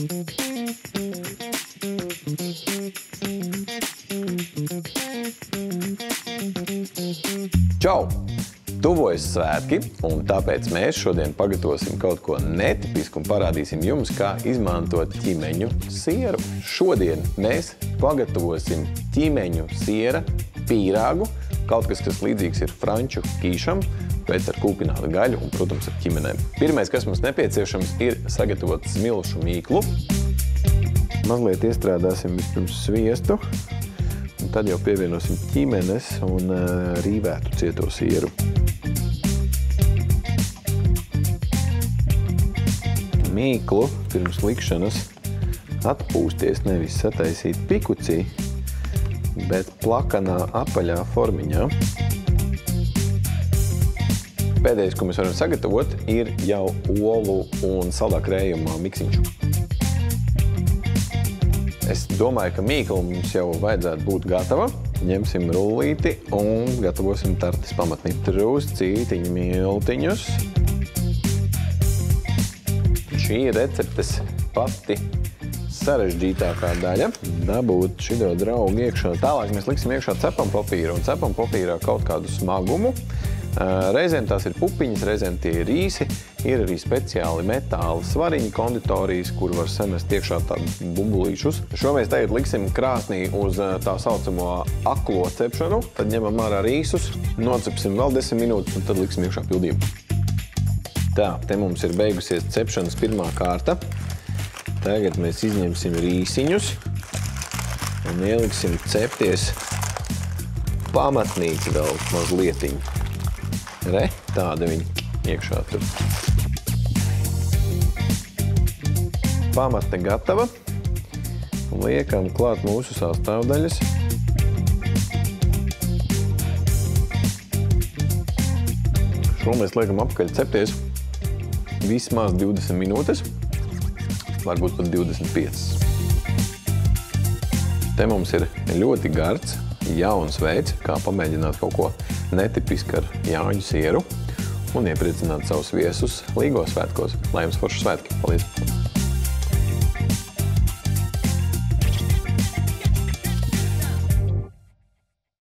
Čau! Tuvojas svētki, un tāpēc mēs šodien pagatavosim kaut ko netipisku un parādīsim jums, kā izmantot ķimeņu sieru. Šodien mēs pagatavosim ķimeņu siera pīrāgu, kaut kas līdzīgs ir franču ķīšam, bet ar kūpinātu gaļu un, protams, ar ķimenēm. Pirmais, kas mums nepieciešams, ir sagatavot smilšu mīklu. Mazliet iestrādāsim vispirms sviestu, un tad jau pievienosim ķimenes un rīvētu cieto sieru. Mīklu pirms likšanas atpūsties, nevis sataisīt pikucī, bet plakanā apaļā formiņā. Pēdējais, ko mēs varam sagatavot, ir jau olu un saldā krējumā miksiņš. Es domāju, ka mīkla mums jau vajadzētu būt gatava. Ņemsim rullīti un gatavosim tartes pamatni. Druscītiņu miltiņus. Šī ir receptes pati sarežģītākā daļa. Dabūt šito draugu iekšā. Tālāk mēs liksim iekšā cepampapīru un cepampapīrā kaut kādu smagumu. Reizēm tās ir pupiņas, reizēm tie ir rīsi. Ir arī speciāli metāla svariņi konditorijas, kur var samest iekšā tādu bumbulīšus. Šo mēs tagad liksim krāsnī uz tā saucamo aklo cepšanu. Tad ņemam ārā rīsus, nocepsim vēl 10 minūtes un tad liksim iekšā pildījumu. Tā, te mums ir beigusies cepšanas pirmā kārta. Tagad mēs izņemsim rīsiņus un ieliksim cepties pamatnīti vēl mazlietiņu. Re, tāda viņa iekšā tur. Pamatne gatava. Liekam klāt mūsu sastāvdaļas. Šo mēs liekam apakaļ cepties vismaz 20 minūtes, varbūt pat 25. Te mums ir ļoti gards, jauns veids, kā pamēģināt kaut ko netipisku ar Jāņu sieru un iepriecināt savus viesus Līgo svētkos. Lai jums forši svētki! Paldies!